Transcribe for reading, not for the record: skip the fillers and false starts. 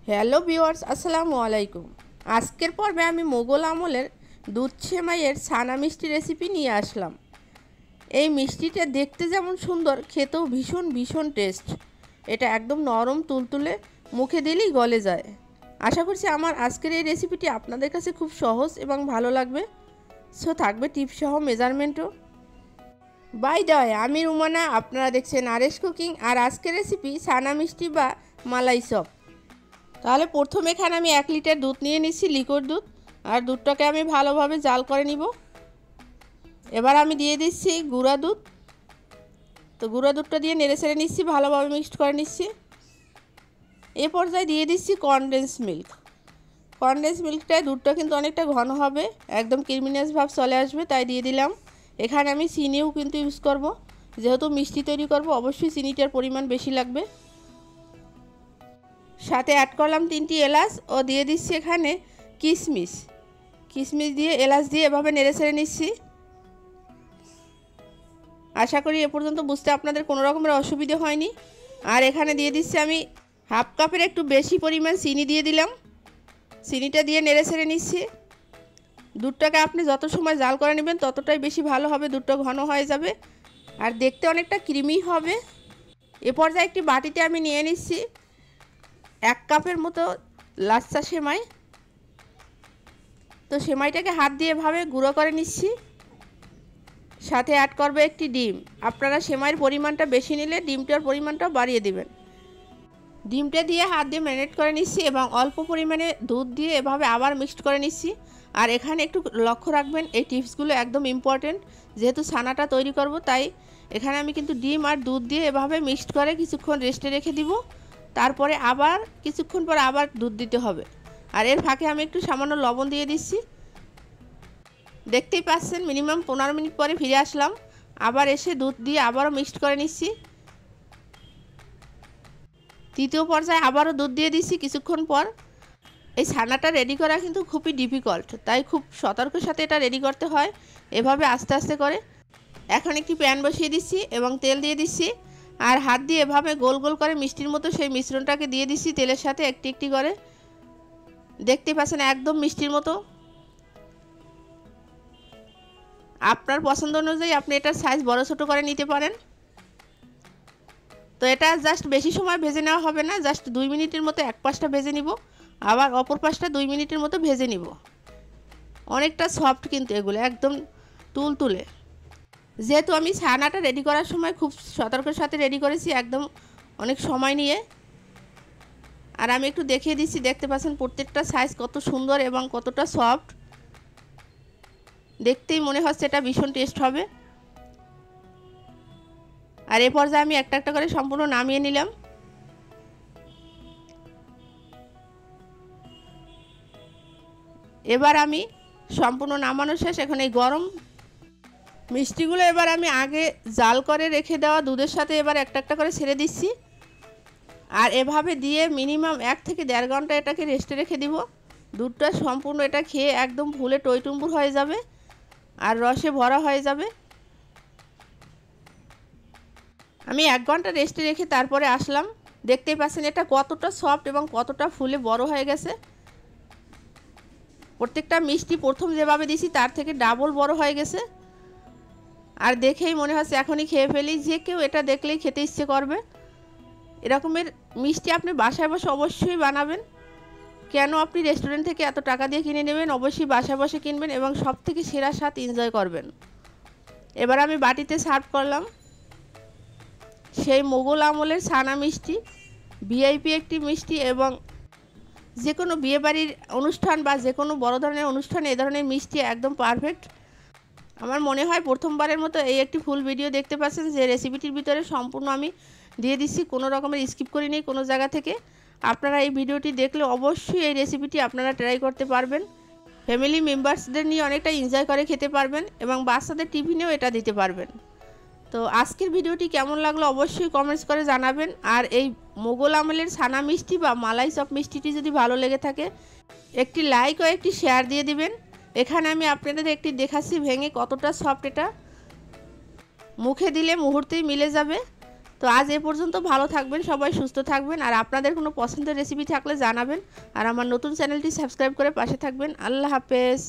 Hello viewers, আসসালামু আলাইকুম। আজকের পর্বে আমি মোগল আমলের দুধ সেমাইয়ের ছানা মিষ্টি রেসিপি নিয়ে আসলাম। এই মিষ্টিটা দেখতে যেমন সুন্দর, খেতেও ভীষণ ভীষণ টেস্ট। এটা একদম নরম তুলতুলে, মুখে দিলেই গলে যায়। আশা করছি আমার আজকের এই রেসিপিটি আপনাদের কাছে খুব সহজ এবং ভালো লাগবে। সো থাকবে টিপসহ মেজারমেন্টও। বাই দ্য ওয়ে, আমি রুমানা, আপনারা দেখছেন আরএস কুকিং। আর আজকের রেসিপি ছানা মিষ্টি বা মালাই চপ। তাহলে প্রথমে এখানে আমি 1 লিটার দুধ নিয়ে নিচ্ছি, লিকুইড দুধ। আর দুধটাকে আমি ভালোভাবে জাল করে নিব। এবার আমি দিয়ে দিচ্ছি গুঁড়া দুধ। তো গুঁড়া দুধটা দিয়ে নেড়ে ছেড়ে নিচ্ছি, ভালোভাবে মিক্সড করে নিচ্ছি। এ পর্যায়ে দিয়ে দিচ্ছি কনডেন্স মিল্ক। কনডেন্স মিল্কটায় দুধটা কিন্তু অনেকটা ঘন হবে, একদম ক্রিমিনেস ভাব চলে আসবে, তাই দিয়ে দিলাম। এখানে আমি চিনিও কিন্তু ইউজ করব, যেহেতু মিষ্টি তৈরি করব অবশ্যই চিনিটার পরিমাণ বেশি লাগবে। সাথে অ্যাড করলাম 3টি এলাচ ও দিয়ে দিচ্ছি এখানে কিশমিশ। কিশমিশ দিয়ে এলাচ দিয়ে এভাবে নেড়ে ছেড়ে নিচ্ছি। আশা করি এ পর্যন্ত বুঝতে আপনাদের কোনো রকমের অসুবিধা হয়নি। আর এখানে দিয়ে দিচ্ছি আমি হাফ কাপের একটু বেশি পরিমাণ চিনি দিয়ে দিলাম। চিনিটা দিয়ে নেড়ে ছেড়ে নিচ্ছি। দুধটাকে আপনি যত সময় জাল করে নেবেন ততটাই বেশি ভালো হবে, দুধটা ঘন হয়ে যাবে আর দেখতে অনেকটা ক্রিমি হবে। এ পর্যায়ে একটি বাটিতে আমি নিয়ে নিচ্ছি 1 কাপের মতো লাচ্ছা সেমাই। তো সেমাইটাকে হাত দিয়ে এভাবে গুঁড়ো করে নিচ্ছি। সাথে অ্যাড করবে একটি ডিম। আপনারা সেমাইয়ের পরিমাণটা বেশি নিলে ডিমটার পরিমাণটাও বাড়িয়ে দিবেন। ডিমটা দিয়ে হাত দিয়ে ম্যারিনেট করে নিচ্ছি এবং অল্প পরিমাণে দুধ দিয়ে এভাবে আবার মিক্সড করে নিচ্ছি। আর এখানে একটু লক্ষ্য রাখবেন, এই টিপসগুলো একদম ইম্পর্টেন্ট, যেহেতু ছানাটা তৈরি করব তাই এখানে আমি কিন্তু ডিম আর দুধ দিয়ে এভাবে মিক্সড করে কিছুক্ষণ রেস্টে রেখে দিব। তারপরে আবার কিছুক্ষণ পর আবার দুধ দিতে হবে। আর এর ফাঁকে আমি একটু সামান্য লবণ দিয়ে দিচ্ছি। দেখতেই পাচ্ছেন মিনিমাম 15 মিনিট পরে ফিরে আসলাম। আবার এসে দুধ দিয়ে আবারও মিক্সড করে নিচ্ছি। তৃতীয় পর্যায়ে আবারও দুধ দিয়ে দিচ্ছি কিছুক্ষণ পর। এই ছানাটা রেডি করা কিন্তু খুবই ডিফিকাল্ট, তাই খুব সতর্কের সাথে এটা রেডি করতে হয়, এভাবে আস্তে আস্তে করে। এখন একটি প্যান বসিয়ে দিচ্ছি এবং তেল দিয়ে দিচ্ছি। আর হাত দিয়ে এভাবে গোল গোল করে মিষ্টির মতো সেই মিশ্রণটাকে দিয়ে দিচ্ছি তেলের সাথে একটি একটি করে। দেখতে পাচ্ছেন একদম মিষ্টির মতো। আপনার পছন্দ অনুযায়ী আপনি এটার সাইজ বড় ছোট করে নিতে পারেন। তো এটা জাস্ট বেশি সময় ভেজে নেওয়া হবে না, জাস্ট 2 মিনিটের মতো এক পাশটা ভেজে নিব, আবার অপর পাশটা 2 মিনিটের মতো ভেজে নিব। অনেকটা সফট কিন্তু এগুলো, একদম তুলতুলে। যেহেতু আমি ছানাটা রেডি করার সময় খুব সতর্কের সাথে রেডি করেছি, একদম অনেক সময় নিয়ে। আর আমি একটু দেখিয়ে দিচ্ছি, দেখতে পাচ্ছেন প্রত্যেকটা সাইজ কত সুন্দর এবং কতটা সফট। দেখতেই মনে হচ্ছে এটা ভীষণ টেস্ট হবে। আর এ পর্যায়ে আমি একটা একটা করে সম্পূর্ণ নামিয়ে নিলাম। এবার আমি সম্পূর্ণ নামানো শেষ। এখন এই গরম মিষ্টিগুলো এবার আমি আগে জাল করে রেখে দেওয়া দুধের সাথে এবার একটা একটা করে ছেড়ে দিচ্ছি। আর এভাবে দিয়ে মিনিমাম 1 থেকে 1.5 ঘন্টা এটাকে রেস্টে রেখে দিব। দুধটা সম্পূর্ণ এটা খেয়ে একদম ফুলে টইটুম্বুর হয়ে যাবে আর রসে ভরা হয়ে যাবে। আমি 1 ঘন্টা রেস্টে রেখে তারপরে আসলাম। দেখতেই পাচ্ছেন এটা কতটা সফট এবং কতটা ফুলে বড় হয়ে গেছে। প্রত্যেকটা মিষ্টি প্রথম যেভাবে দিয়েছি তার থেকে ডাবল বড় হয়ে গেছে। আর দেখেই মনে হচ্ছে এখনই খেয়ে ফেলি, যে কেউ এটা দেখলেই খেতে ইচ্ছে করবে। এরকমের মিষ্টি আপনি বাসায় বসে অবশ্যই বানাবেন। কেন আপনি রেস্টুরেন্ট থেকে এত টাকা দিয়ে কিনে নেবেন, অবশ্যই বাসায় বসে কিনবেন এবং সব থেকে সেরা স্বাদ এনজয় করবেন। এবার আমি বাটিতে সার্ভ করলাম সেই মোগল আমলের ছানা মিষ্টি, ভিআইপি একটি মিষ্টি এবং যে কোনো বিয়েবাড়ির অনুষ্ঠান বা যে কোনো বড় ধরনের অনুষ্ঠানে এ ধরনের মিষ্টি একদম পারফেক্ট। আমার মনে হয় প্রথমবারের মতো এই একটি ফুল ভিডিও দেখতে পাচ্ছেন, যে রেসিপিটির ভিতরে সম্পূর্ণ আমি দিয়ে দিচ্ছি, কোনো রকমের স্কিপ করি নেই কোনো জায়গা থেকে। আপনারা এই ভিডিওটি দেখলে অবশ্যই এই রেসিপিটি আপনারা ট্রাই করতে পারবেন। ফ্যামিলি মেম্বার্সদের নিয়ে অনেকটা এনজয় করে খেতে পারবেন এবং বাচ্চাদের টিফিনেও এটা দিতে পারবেন। তো আজকের ভিডিওটি কেমন লাগলো অবশ্যই কমেন্টস করে জানাবেন। আর এই মোগল আমলের ছানা মিষ্টি বা মালাই চপ মিষ্টিটি যদি ভালো লেগে থাকে একটি লাইক ও একটি শেয়ার দিয়ে দিবেন। এখানে আমি আপনাদের একটি দেখাচ্ছি ভেঙে কতটা সফট, এটা মুখে দিলে মুহূর্তেই মিলে যাবে। তো আজ এ পর্যন্ত, ভালো থাকবেন সবাই, সুস্থ থাকবেন। আর আপনাদের কোনো পছন্দের রেসিপি থাকলে জানাবেন। আর আমার নতুন চ্যানেলটি সাবস্ক্রাইব করে পাশে থাকবেন। আল্লাহ হাফেজ।